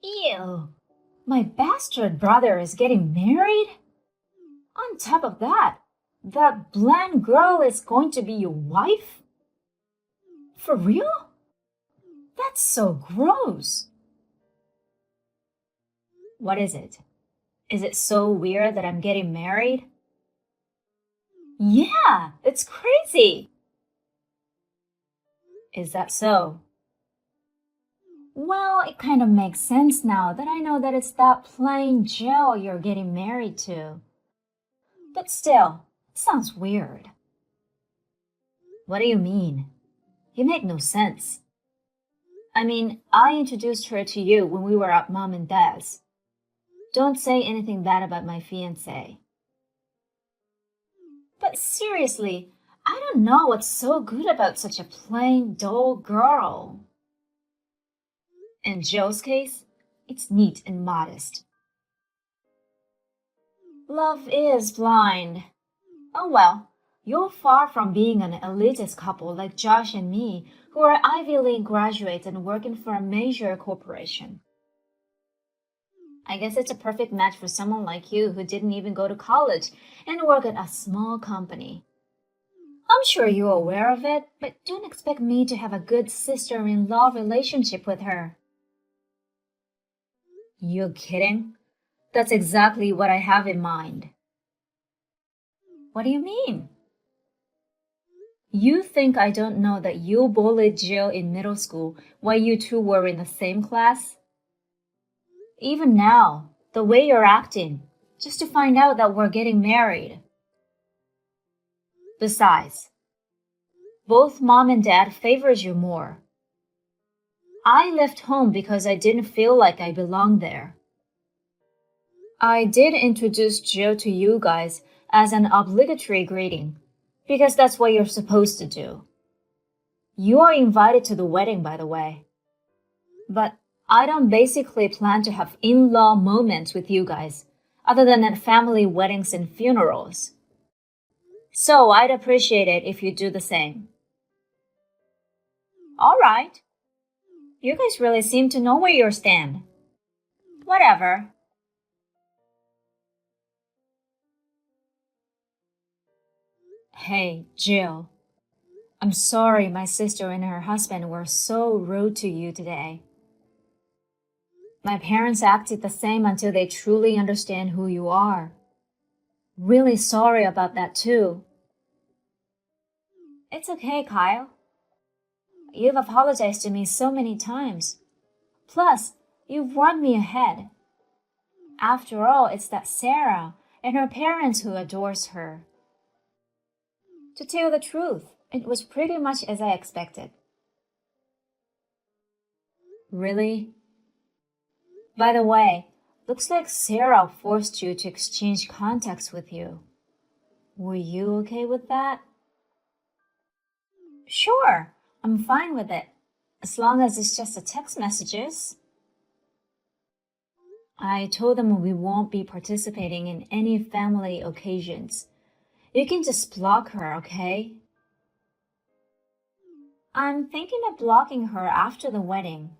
Ew, my bastard brother is getting married? On top of that, that bland girl is going to be your wife? For real? That's so gross. What is it? Is it so weird that I'm getting married? Yeah, it's crazy. Is that so? Well, it kind of makes sense now that I know that it's that plain Joe you're getting married to. But still, it sounds weird. What do you mean? You make no sense. I mean, I introduced her to you when we were at mom and dad's. Don't say anything bad about my fiancé. But seriously, I don't know what's so good about such a plain, dull girl. In Joe's case, it's neat and modest. Love is blind. Oh well, you're far from being an elitist couple like Josh and me, who are Ivy League graduates and working for a major corporation. I guess it's a perfect match for someone like you who didn't even go to college and work at a small company. I'm sure you're aware of it, but don't expect me to have a good sister-in-law relationship with her. You kidding? That's exactly what I have in mind. What do you mean? You think I don't know that you bullied Jill in middle school while you two were in the same class? Even now, the way you're acting, just to find out that we're getting married. Besides, both mom and dad favors you more. I left home because I didn't feel like I belonged there. I did introduce Jill to you guys as an obligatory greeting, because that's what you're supposed to do. You are invited to the wedding, by the way. But I don't basically plan to have in-law moments with you guys, other than at family weddings and funerals. So I'd appreciate it if you do the same. All right. You guys really seem to know where you stand. Whatever. Hey, Jill. I'm sorry my sister and her husband were so rude to you today. My parents acted the same until they truly understand who you are. Really sorry about that too. It's okay, Kyle. You've apologized to me so many times. Plus, you've won me ahead. After all, it's that Sarah and her parents who adores her. To tell the truth, it was pretty much as I expected. Really? By the way, looks like Sarah forced you to exchange contacts with you. Were you okay with that? Sure, I'm fine with it, as long as it's just a text messages. I told them we won't be participating in any family occasions. You can just block her, okay? I'm thinking of blocking her after the wedding.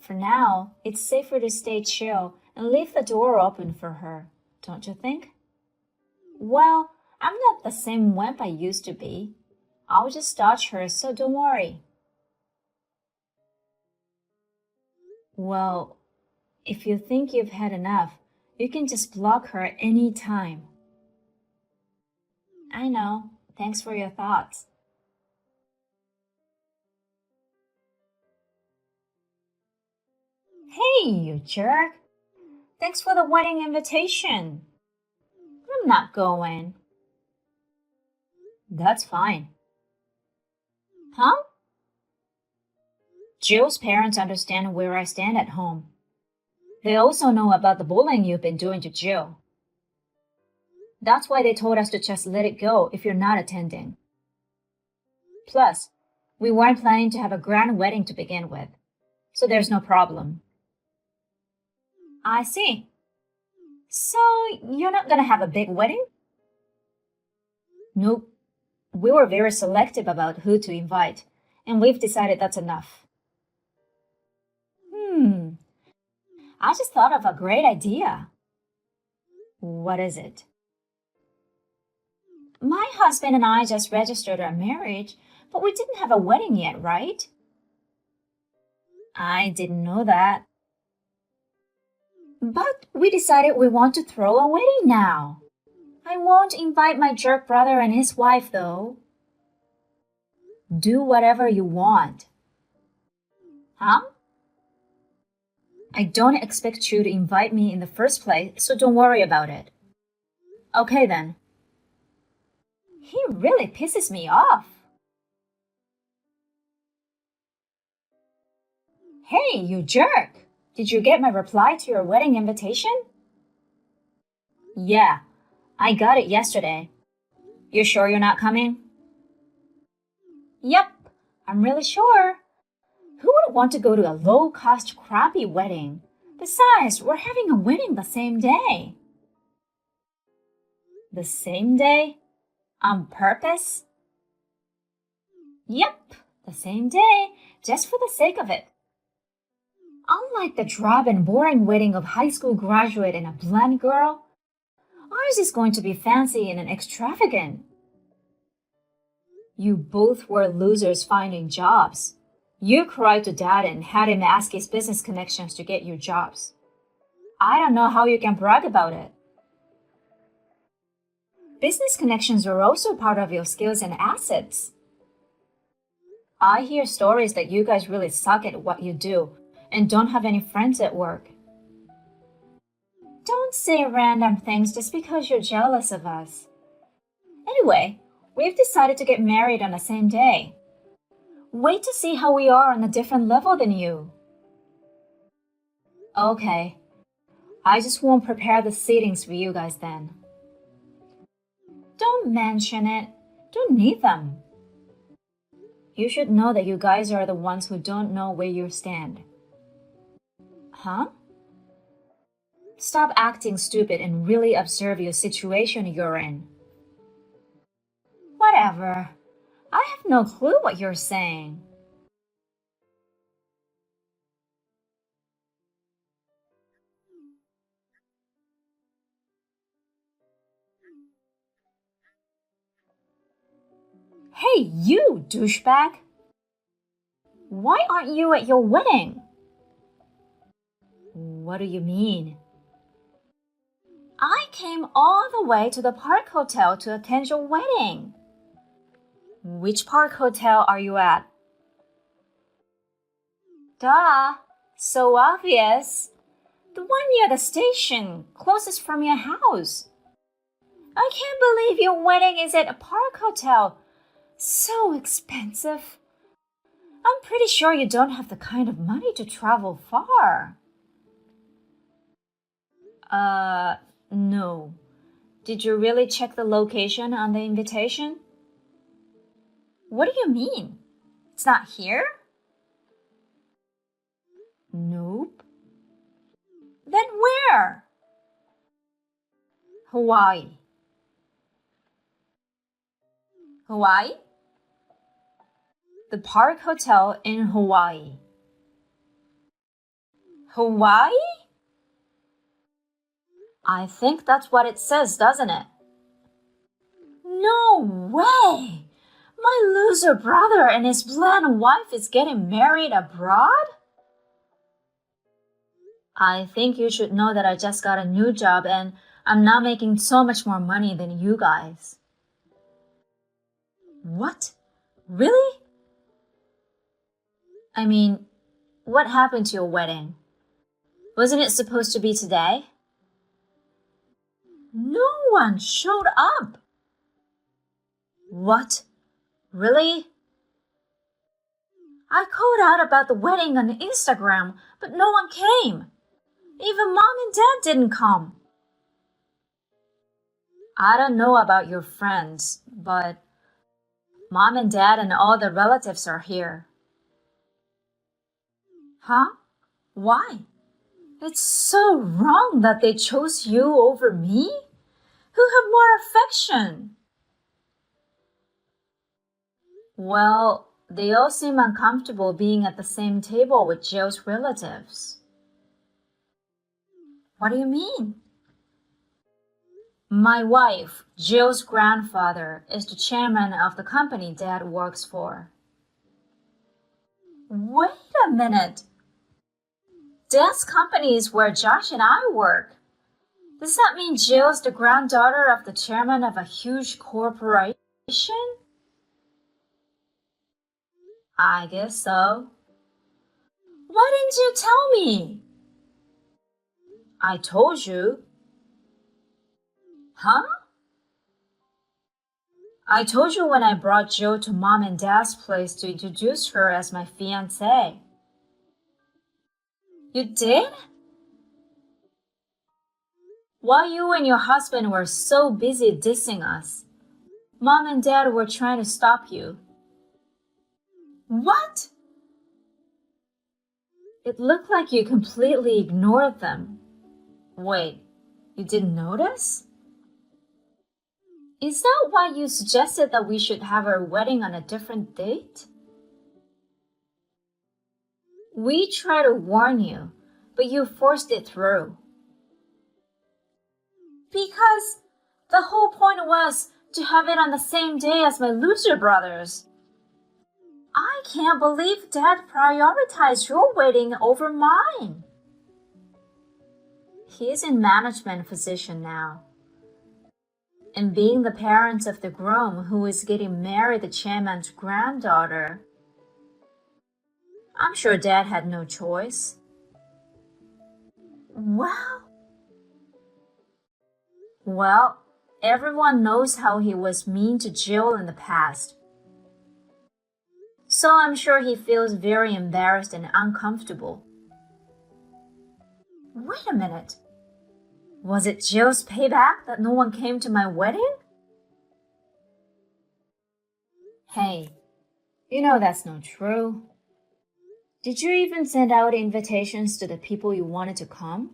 For now, it's safer to stay chill and leave the door open for her, don't you think? Well, I'm not the same wimp I used to be. I'll just dodge her, so don't worry. Well, if you think you've had enough, you can just block her any time. I know. Thanks for your thoughts. Hey, you jerk. Thanks for the wedding invitation. I'm not going. That's fine. Huh? Jill's parents understand where I stand at home. They also know about the bullying you've been doing to Jill. That's why they told us to just let it go if you're not attending. Plus, we weren't planning to have a grand wedding to begin with, so there's no problem. I see. So, you're not gonna have a big wedding? Nope. We were very selective about who to invite, and we've decided that's enough. Hmm. I just thought of a great idea. What is it? My husband and I just registered our marriage, but we didn't have a wedding yet, right? I didn't know that. But we decided we want to throw a wedding now. I won't invite my jerk brother and his wife, though. Do whatever you want. Huh? I don't expect you to invite me in the first place, so don't worry about it. Okay then. He really pisses me off. Hey, you jerk! Did you get my reply to your wedding invitation? Yeah, I got it yesterday. You sure you're not coming? Yep, I'm really sure. Who would want to go to a low-cost, crappy wedding? Besides, we're having a wedding the same day. The same day? On purpose? Yep, the same day, just for the sake of it. Unlike the drab and boring wedding of high school graduate and a blonde girl, ours is going to be fancy and extravagant. You both were losers finding jobs. You cried to dad and had him ask his business connections to get you jobs. I don't know how you can brag about it. Business connections are also part of your skills and assets. I hear stories that you guys really suck at what you do and don't have any friends at work. Don't say random things just because you're jealous of us. Anyway, we've decided to get married on the same day. Wait to see how we are on a different level than you. Okay. I just won't prepare the seatings for you guys then. Don't mention it. Don't need them. You should know that you guys are the ones who don't know where you stand. Huh? Stop acting stupid and really observe your situation you're in. Whatever. I have no clue what you're saying. Hey, you douchebag! Why aren't you at your wedding? What do you mean? I came all the way to the Park Hotel to attend your wedding. Which Park Hotel are you at? Duh, so obvious. The one near the station, closest from your house. I can't believe your wedding is at a Park Hotel. So expensive. I'm pretty sure you don't have the kind of money to travel far. No. Did you really check the location on the invitation? What do you mean? It's not here? Nope. Then where? Hawaii. Hawaii? The Park Hotel in Hawaii. Hawaii? I think that's what it says, doesn't it? No way! My loser brother and his blonde wife is getting married abroad? I think you should know that I just got a new job and I'm now making so much more money than you guys. What? Really? I mean, what happened to your wedding? Wasn't it supposed to be today? No one showed up. What? Really? I called out about the wedding on Instagram, but no one came. Even mom and dad didn't come. I don't know about your friends, but mom and dad and all the relatives are here. Huh? Why? It's so wrong that they chose you over me? Who have more affection? Well, they all seem uncomfortable being at the same table with Joe's relatives. What do you mean? My wife, Jill's grandfather, is the chairman of the company Dad works for. Wait a minute. Dad's company is where Josh and I work. Does that mean Jill's the granddaughter of the chairman of a huge corporation? I guess so. Why didn't you tell me? I told you. Huh? I told you when I brought Jill to Mom and Dad's place to introduce her as my fiancée. You did? While you and your husband were so busy dissing us, Mom and Dad were trying to stop you. What? It looked like you completely ignored them. Wait, you didn't notice? Is that why you suggested that we should have our wedding on a different date? We tried to warn you, but you forced it through. Because the whole point was to have it on the same day as my loser brothers. I can't believe Dad prioritized your wedding over mine. He's in management position now. And being the parents of the groom who is getting married the chairman's granddaughter, I'm sure Dad had no choice. Well, everyone knows how he was mean to Jill in the past. So I'm sure he feels very embarrassed and uncomfortable. Wait a minute. Was it Jill's payback that no one came to my wedding? Hey, you know that's not true. Did you even send out invitations to the people you wanted to come?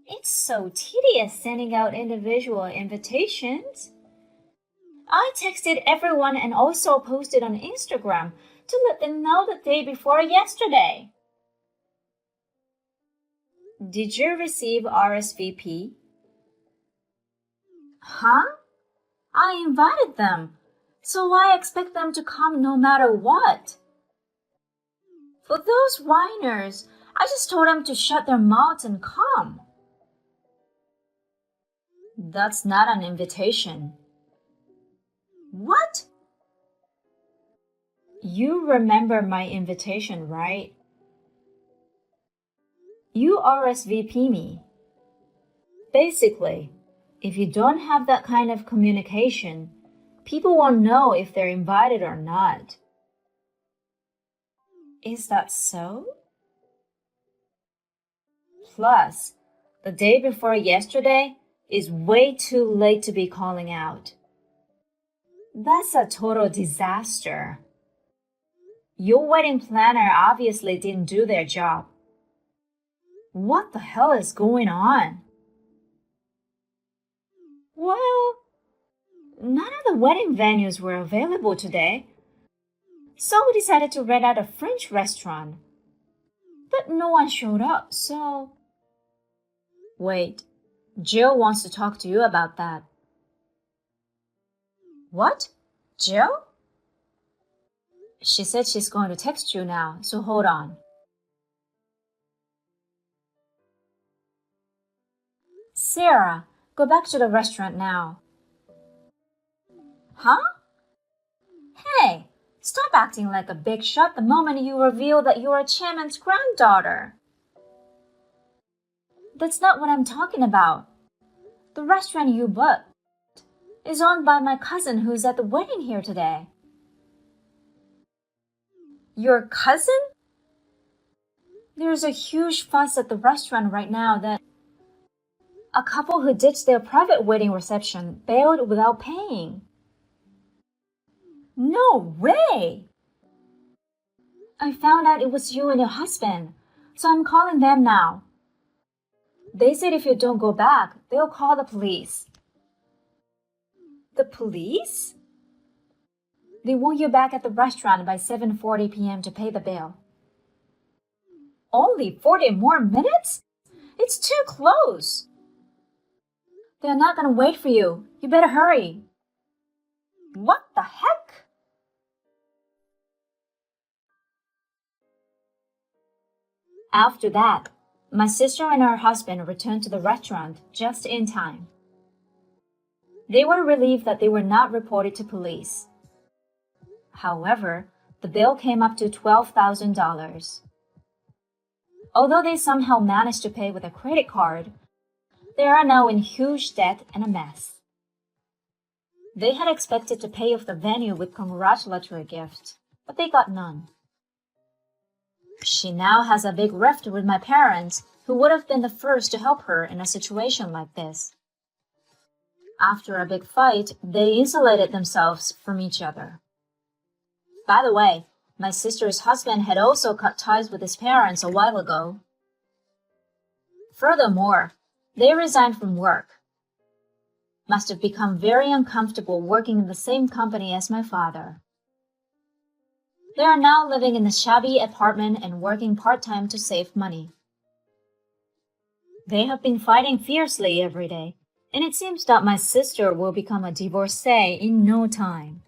It's so tedious sending out individual invitations. I texted everyone and also posted on Instagram to let them know the day before yesterday. Did you receive RSVP? Huh? I invited them, so I expect them to come no matter what. For those whiners, I just told them to shut their mouths and come. That's not an invitation. What? You remember my invitation, right? You RSVP me. Basically, if you don't have that kind of communication, people won't know if they're invited or not. Is that so? Plus, the day before yesterday is way too late to be calling out. That's a total disaster. Your wedding planner obviously didn't do their job. What the hell is going on? Well, none of the wedding venues were available today, so we decided to rent out a French restaurant. But no one showed up, so... Wait, Jill wants to talk to you about that. What? Jill? She said she's going to text you now, so hold on. Sarah, go back to the restaurant now. Huh? Hey, stop acting like a big shot the moment you reveal that you're a chairman's granddaughter. That's not what I'm talking about. The restaurant you booked is owned by my cousin who's at the wedding here today. Your cousin? There's a huge fuss at the restaurant right now that a couple who ditched their private wedding reception bailed without paying. No way! I found out it was you and your husband, so I'm calling them now. They said if you don't go back, they'll call the police. The police? They want you back at the restaurant by 7:40 p.m. to pay the bill. Only 40 more minutes? It's too close. They're not gonna wait for you. You better hurry. What the heck? After that, my sister and her husband returned to the restaurant just in time. They were relieved that they were not reported to police. However, the bill came up to $12,000. Although they somehow managed to pay with a credit card, they are now in huge debt and a mess. They had expected to pay off the venue with congratulatory gifts, but they got none. She now has a big rift with my parents, who would have been the first to help her in a situation like this. After a big fight, they insulated themselves from each other. By the way, my sister's husband had also cut ties with his parents a while ago. Furthermore, they resigned from work. Must have become very uncomfortable working in the same company as my father. They are now living in a shabby apartment and working part-time to save money. They have been fighting fiercely every day, and it seems that my sister will become a divorcee in no time.